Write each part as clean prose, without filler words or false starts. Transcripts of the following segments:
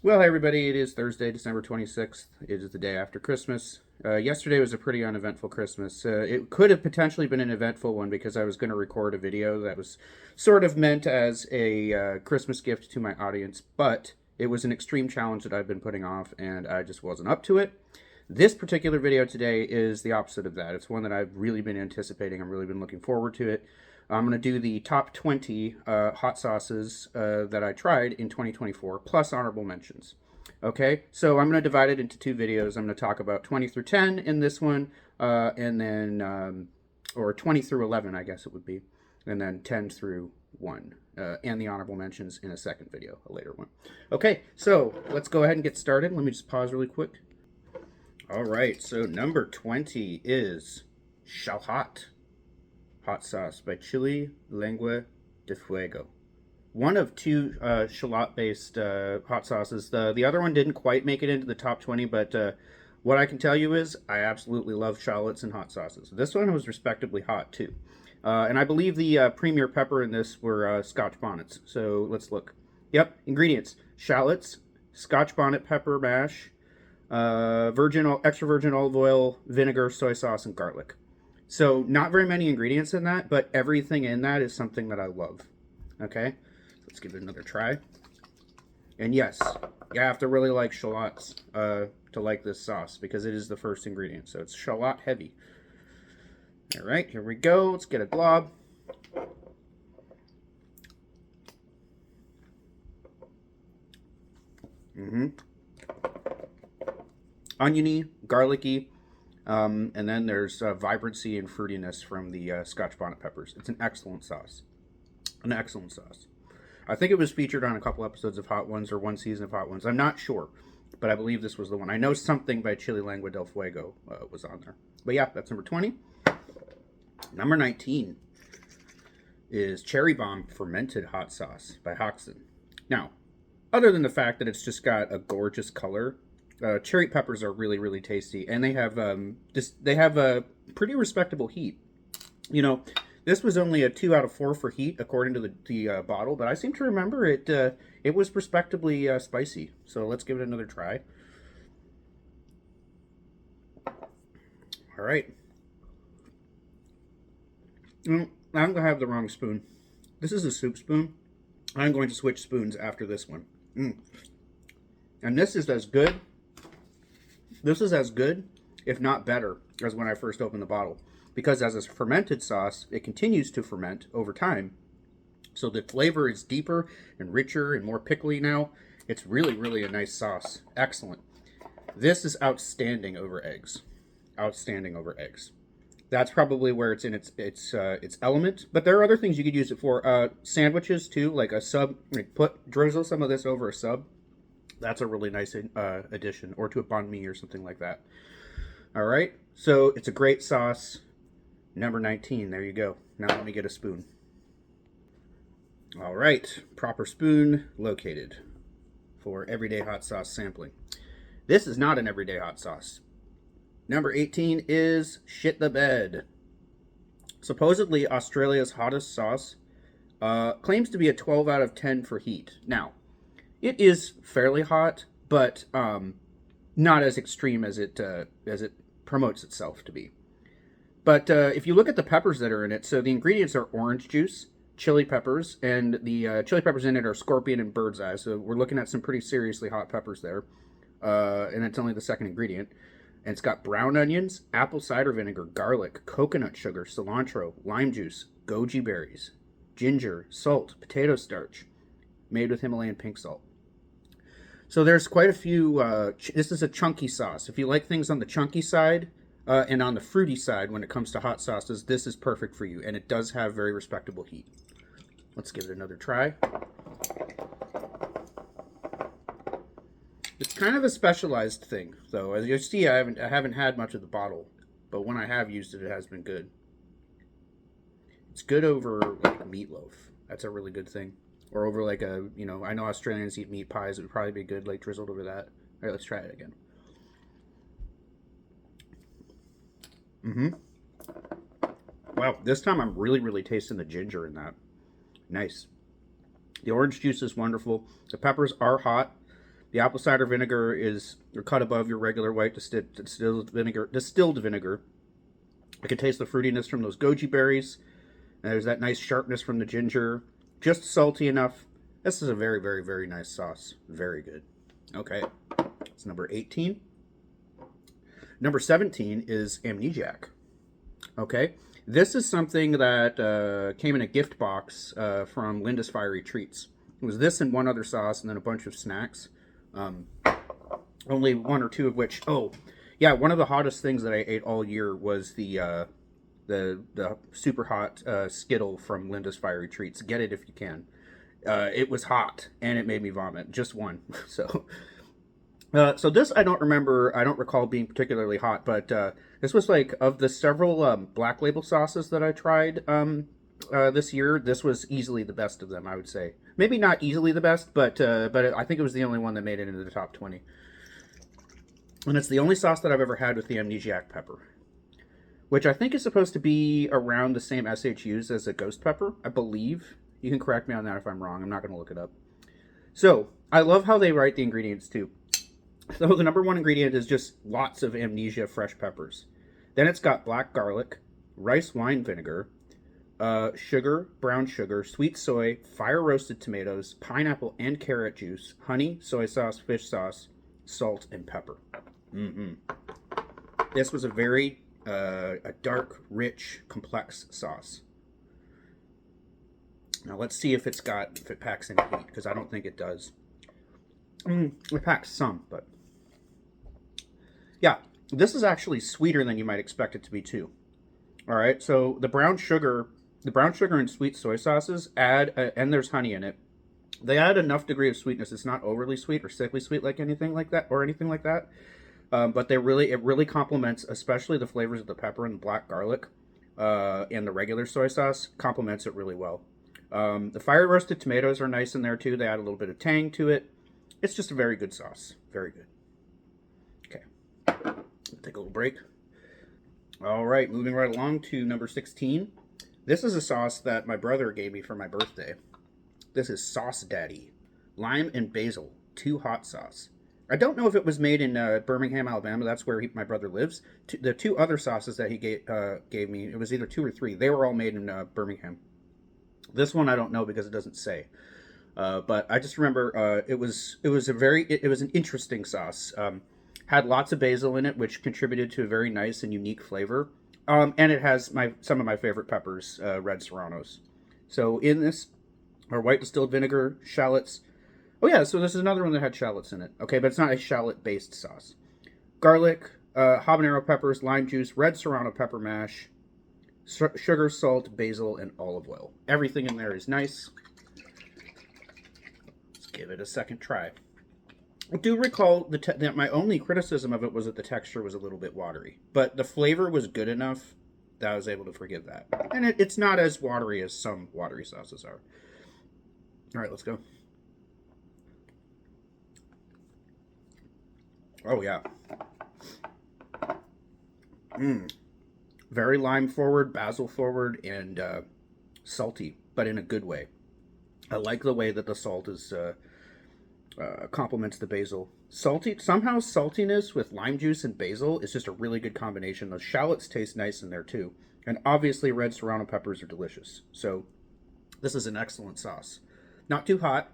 Well, hey everybody, it is Thursday, December 26th. It is the day after Christmas. Yesterday was a pretty uneventful Christmas. It could have potentially been an eventful one because I was going to record a video that was sort of meant as a Christmas gift to my audience, but it was an extreme challenge that I've been putting off and I just wasn't up to it. This particular video today is the opposite of that. It's one that I've really been anticipating. I've really been looking forward to it. I'm going to do the top 20 hot sauces that I tried in 2024, plus honorable mentions. Okay, so I'm going to divide it into two videos. I'm going to talk about 20 through 10 in this one, and then, or 20 through 11, I guess it would be, and then 10 through 1, and the honorable mentions in a second video, a later one. Okay, so let's go ahead and get started. Let me just pause really quick. All right, so number 20 is Shallhot hot sauce by Chile, Lengua de Fuego. One of two shallot-based hot sauces. The other one didn't quite make it into the top 20, but what I can tell you is I absolutely love shallots and hot sauces. This one was respectably hot, too. And I believe the premier pepper in this were Scotch bonnets. So let's look. Yep, ingredients. Shallots, Scotch bonnet pepper mash, extra virgin olive oil, vinegar, soy sauce, and garlic. So not very many ingredients in that, but everything in that is something that I love. Okay, let's give it another try. And yes, you have to really like shallots to like this sauce because it is the first ingredient. So it's shallot heavy. All right, here we go. Let's get a glob. Oniony, garlicky. And then there's vibrancy and fruitiness from the Scotch bonnet peppers. It's an excellent sauce. An excellent sauce. I think it was featured on a couple episodes of Hot Ones or one season of Hot Ones. I'm not sure, but I believe this was the one. I know something by Chile Lengua del Fuego was on there. But yeah, that's number 20. Number 19 is Cherry Bomb Fermented Hot Sauce by Haxan. Now, other than the fact that it's just got a gorgeous color, cherry peppers are really, really tasty, and they have a pretty respectable heat. You know, this was only a 2 out of 4 for heat according to the bottle, but I seem to remember it was respectably spicy. So let's give it another try. All right. I'm gonna have the wrong spoon. This is a soup spoon. I'm going to switch spoons after this one. And this is as good. This is as good, if not better, as when I first opened the bottle. Because as a fermented sauce, it continues to ferment over time. So the flavor is deeper and richer and more pickly now. It's really, really a nice sauce. Excellent. This is outstanding over eggs. Outstanding over eggs. That's probably where it's in its element. But there are other things you could use it for. Sandwiches, too, like a sub. Like drizzle some of this over a sub. That's a really nice addition, or to a banh mi or something like that. All right, so it's a great sauce. Number 19, there you go. Now let me get a spoon. All right, proper spoon located for everyday hot sauce sampling. This is not an everyday hot sauce. Number 18 is Shit the Bed. Supposedly Australia's hottest sauce, claims to be a 12 out of 10 for heat. Now, it is fairly hot, but not as extreme as it promotes itself to be. But if you look at the peppers that are in it, so the ingredients are orange juice, chili peppers, and the chili peppers in it are scorpion and bird's eye. So we're looking at some pretty seriously hot peppers there. And it's only the second ingredient. And it's got brown onions, apple cider vinegar, garlic, coconut sugar, cilantro, lime juice, goji berries, ginger, salt, potato starch, made with Himalayan pink salt. So there's quite a few, this is a chunky sauce. If you like things on the chunky side and on the fruity side when it comes to hot sauces, this is perfect for you. And it does have very respectable heat. Let's give it another try. It's kind of a specialized thing, though. As you see, I haven't had much of the bottle, but when I have used it, it has been good. It's good over like meatloaf. That's a really good thing. Or over like a, I know Australians eat meat pies. It would probably be good, like drizzled over that. All right, let's try it again. Wow, this time I'm really, really tasting the ginger in that. Nice. The orange juice is wonderful. The peppers are hot. The apple cider vinegar is a cut above your regular white distilled vinegar. I can taste the fruitiness from those goji berries. And there's that nice sharpness from the ginger. Just salty enough. This is a very, very, very nice sauce. Very good. Okay. It's number 18. Number 17 is Amnesiac. Okay. This is something that came in a gift box from Linda's Fiery Treats. It was this and one other sauce and then a bunch of snacks. Only one or two of which... Oh, yeah, one of the hottest things that I ate all year was the super hot Skittle from Linda's Fiery Treats. Get it if you can. It was hot, and it made me vomit. Just one. So this I don't remember. I don't recall being particularly hot, but this was like, of the several Black Label sauces that I tried this year, this was easily the best of them, I would say. Maybe not easily the best, but I think it was the only one that made it into the top 20. And it's the only sauce that I've ever had with the Amnesiac pepper, which I think is supposed to be around the same SHUs as a ghost pepper, I believe. You can correct me on that if I'm wrong. I'm not going to look it up. So, I love how they write the ingredients, too. So, the number one ingredient is just lots of Amnesia fresh peppers. Then it's got black garlic, rice wine vinegar, sugar, brown sugar, sweet soy, fire-roasted tomatoes, pineapple and carrot juice, honey, soy sauce, fish sauce, salt, and pepper. This was a very a dark, rich, complex sauce. Now let's see if it packs any heat, because I don't think it does. It packs some, but yeah, this is actually sweeter than you might expect it to be too. All right, so the brown sugar and sweet soy sauces add, and there's honey in it. They add enough degree of sweetness. It's not overly sweet or sickly sweet like anything like that. But it really complements, especially the flavors of the pepper and the black garlic, and the regular soy sauce complements it really well. The fire roasted tomatoes are nice in there too. They add a little bit of tang to it. It's just a very good sauce. Very good. Okay, take a little break. All right, moving right along to number 16. This is a sauce that my brother gave me for my birthday. This is Sauce Daddy, lime and basil, 2 hot sauce. I don't know if it was made in Birmingham, Alabama. That's where my brother lives. The 2 other sauces that he gave me, it was either 2 or 3. They were all made in Birmingham. This one I don't know because it doesn't say. But I just remember it was an interesting sauce. Had lots of basil in it, which contributed to a very nice and unique flavor. And it has some of my favorite peppers, red serranos. So in this are white distilled vinegar, shallots. Oh yeah, so this is another one that had shallots in it. Okay, but it's not a shallot-based sauce. Garlic, habanero peppers, lime juice, red serrano pepper mash, sugar, salt, basil, and olive oil. Everything in there is nice. Let's give it a second try. I do recall that my only criticism of it was that the texture was a little bit watery. But the flavor was good enough that I was able to forgive that. And it's not as watery as some watery sauces are. All right, let's go. Oh, yeah. Very lime forward, basil forward, and salty, but in a good way. I like the way that the salt is complements the basil. Somehow saltiness with lime juice and basil is just a really good combination. Those shallots taste nice in there too. And obviously red serrano peppers are delicious. So this is an excellent sauce. Not too hot.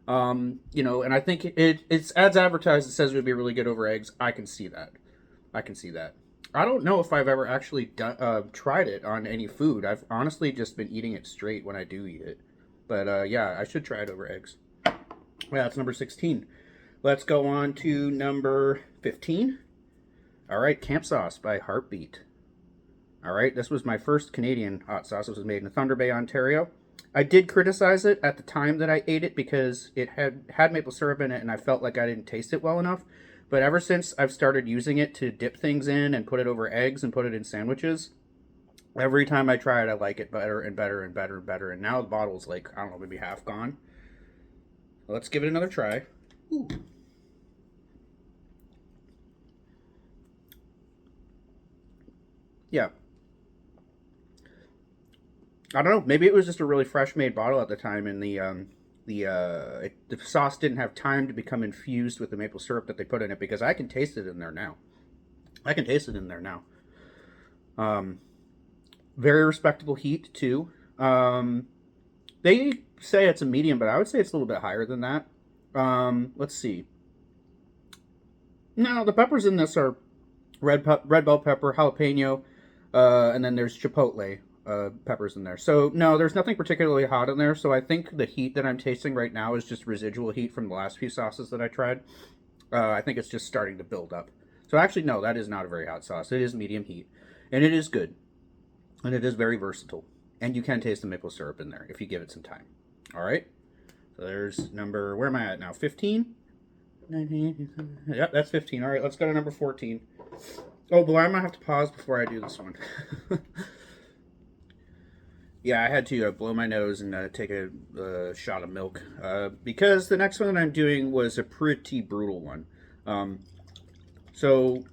And I think it's as advertised. It says it would be really good over eggs. I can see that. I don't know if I've ever actually tried it on any food. I've honestly just been eating it straight when I do eat it. But yeah, I should try it over eggs. Yeah, that's number 16. Let's go on to number 15. All right, Camp Sauce by Heartbeat. All right, this was my first Canadian hot sauce. This was made in Thunder Bay, Ontario. I did criticize it at the time that I ate it because it had maple syrup in it and I felt like I didn't taste it well enough. But ever since I've started using it to dip things in and put it over eggs and put it in sandwiches, every time I try it, I like it better and better and better and better. And now the bottle's like, I don't know, maybe half gone. Let's give it another try. Ooh. Yeah. I don't know. Maybe it was just a really fresh made bottle at the time, and the the sauce didn't have time to become infused with the maple syrup that they put in it, because I can taste it in there now. I can taste it in there now. Very respectable heat too. They say it's a medium, but I would say it's a little bit higher than that. Let's see. No, the peppers in this are red bell pepper, jalapeno, and then there's chipotle peppers in there. So no, there's nothing particularly hot in there. So I think the heat that I'm tasting right now is just residual heat from the last few sauces that I tried. I think it's just starting to build up. So actually, no, that is not a very hot sauce. It is medium heat, and it is good, and it is very versatile. And you can taste the maple syrup in there if you give it some time. All right. So there's number, where am I at now? 15? 19? Yep, that's 15. All right, let's go to number 14. Oh boy, I might have to pause before I do this one. Yeah, I had to blow my nose and take a shot of milk because the next one that I'm doing was a pretty brutal one. So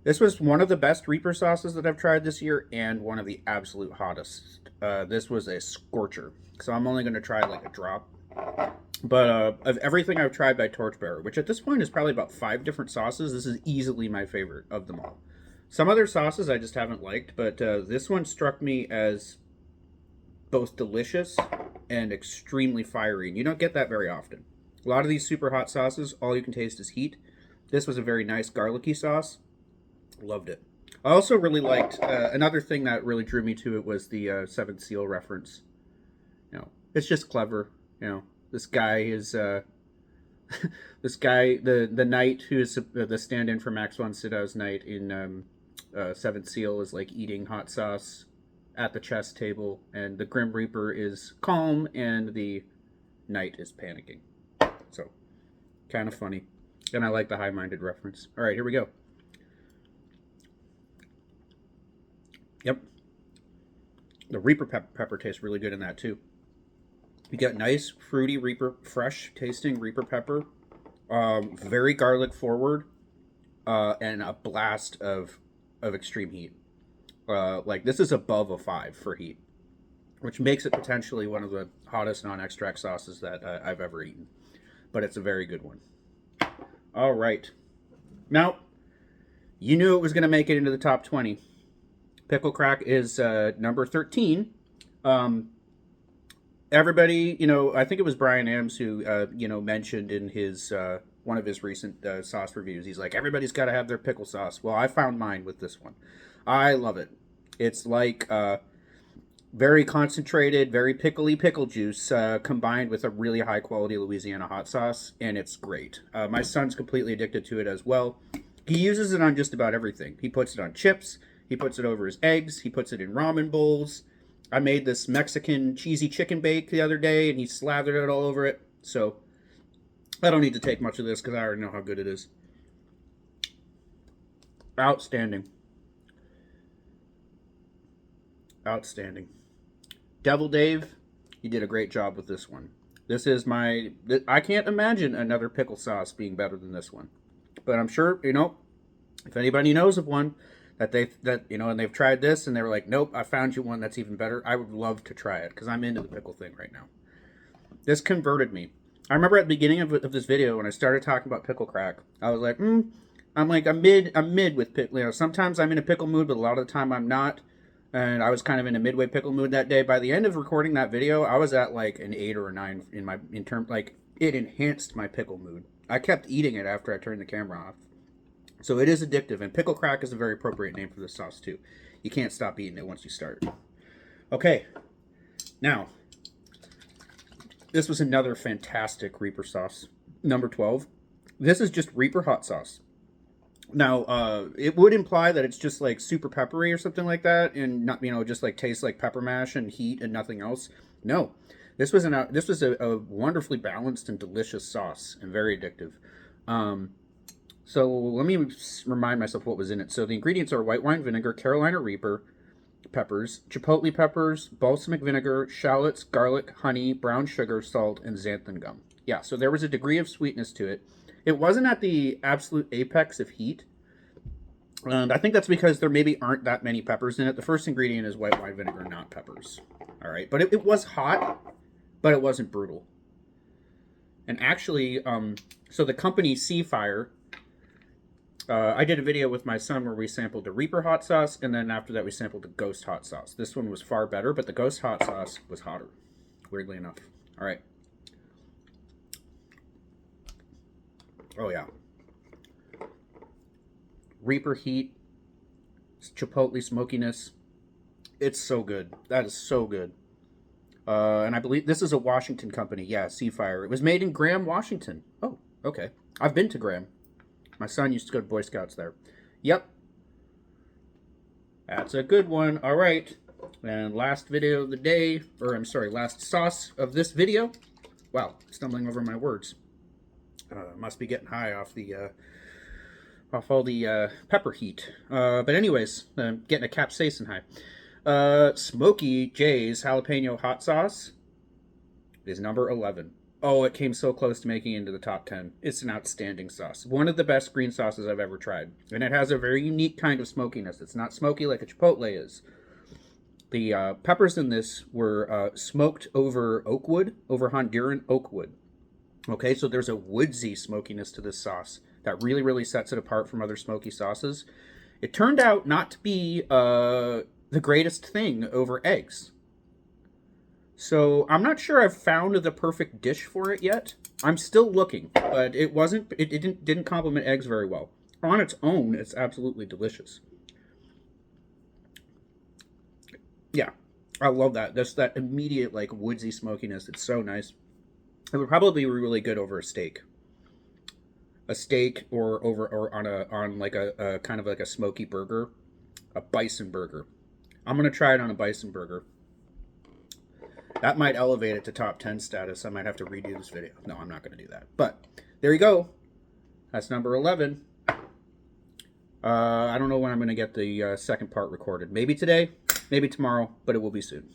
this was one of the best Reaper sauces that I've tried this year and one of the absolute hottest. This was a scorcher. So I'm only going to try like a drop. But of everything I've tried by Torchbearer, which at this point is probably about 5 different sauces, this is easily my favorite of them all. Some other sauces I just haven't liked, but this one struck me as both delicious and extremely fiery. And you don't get that very often. A lot of these super hot sauces, all you can taste is heat. This was a very nice garlicky sauce. Loved it. I also really liked, another thing that really drew me to it was the Seventh Seal reference. You know, it's just clever. You know, this guy is, this guy, the knight who is the stand-in for Max von Sydow's knight in Seventh Seal is like eating hot sauce at the chess table, and the Grim Reaper is calm, and the knight is panicking. So, kind of funny. And I like the high-minded reference. All right, here we go. Yep. The Reaper pepper tastes really good in that, too. You get nice, fruity Reaper, fresh-tasting Reaper pepper. Very garlic-forward. And a blast of extreme heat. Like, this is above a 5 for heat. Which makes it potentially one of the hottest non-extract sauces that I've ever eaten. But it's a very good one. All right. Now, you knew it was going to make it into the top 20. Pickle Crack is number 13. Everybody, you know, I think it was Brian Adams who, you know, mentioned in his one of his recent sauce reviews. He's like, everybody's got to have their pickle sauce. Well, I found mine with this one. I love it. It's like very concentrated, very pickly pickle juice combined with a really high quality Louisiana hot sauce, and it's great. My son's completely addicted to it as well. He uses it on just about everything. He puts it on chips. He puts it over his eggs. He puts it in ramen bowls. I made this Mexican cheesy chicken bake the other day, and he slathered it all over it. So I don't need to take much of this because I already know how good it is. Outstanding. Outstanding. Devil Dave, you did a great job with this one. This is my... I can't imagine another pickle sauce being better than this one. But I'm sure, you know, if anybody knows of one that you know, and they've tried this and they were like, nope, I found you one that's even better, I would love to try it because I'm into the pickle thing right now. This converted me. I remember at the beginning of this video when I started talking about Pickle Crack, I was like, I'm mid with pickle. You know, sometimes I'm in a pickle mood, but a lot of the time I'm not. And I was kind of in a midway pickle mood that day. By the end of recording that video, I was at like an 8 or a 9 in term, like it enhanced my pickle mood. I kept eating it after I turned the camera off. So it is addictive, and Pickle Crack is a very appropriate name for this sauce too. You can't stop eating it once you start. Okay, now, this was another fantastic Reaper sauce, number 12. This is just Reaper hot sauce. Now, it would imply that it's just like super peppery or something like that, and not, you know, just like tastes like pepper mash and heat and nothing else. No, this was a wonderfully balanced and delicious sauce and very addictive. So let me remind myself what was in it. So the ingredients are white wine vinegar, Carolina Reaper peppers, chipotle peppers, balsamic vinegar, shallots, garlic, honey, brown sugar, salt, and xanthan gum. Yeah, so there was a degree of sweetness to it. It wasn't at the absolute apex of heat. And I think that's because there maybe aren't that many peppers in it. The first ingredient is white wine vinegar, not peppers. All right, but it was hot, but it wasn't brutal. And actually, so the company SeaFire, I did a video with my son where we sampled the Reaper hot sauce, and then after that we sampled the Ghost hot sauce. This one was far better, but the Ghost hot sauce was hotter, weirdly enough. All right. Oh, yeah. Reaper heat, chipotle smokiness. It's so good. That is so good. And I believe this is a Washington company. Yeah, SeaFire. It was made in Graham, Washington. Oh, okay. I've been to Graham. My son used to go to Boy Scouts there. Yep. That's a good one. All right. And last video of the day, or I'm sorry, last sauce of this video. Wow, stumbling over my words. Must be getting high off the off all the pepper heat. But anyways, getting a capsaicin high. Smokey J's jalapeno hot sauce is number 11. Oh, it came so close to making it into the top 10. It's an outstanding sauce. One of the best green sauces I've ever tried. And it has a very unique kind of smokiness. It's not smoky like a chipotle is. The peppers in this were smoked over oak wood, over Honduran oak wood. Okay, so there's a woodsy smokiness to this sauce that really, really sets it apart from other smoky sauces. It turned out not to be the greatest thing over eggs. So I'm not sure I've found the perfect dish for it yet. I'm still looking, but it didn't complement eggs very well. On its own, it's absolutely delicious. Yeah, I love that. That's that immediate like woodsy smokiness. It's so nice. It would probably be really good over a steak. A steak or on like a kind of like a smoky burger, a bison burger. I'm gonna try it on a bison burger. That might elevate it to top 10 status. I might have to redo this video. No, I'm not gonna do that. But there you go. That's number 11. I don't know when I'm gonna get the second part recorded. Maybe today, maybe tomorrow, but it will be soon.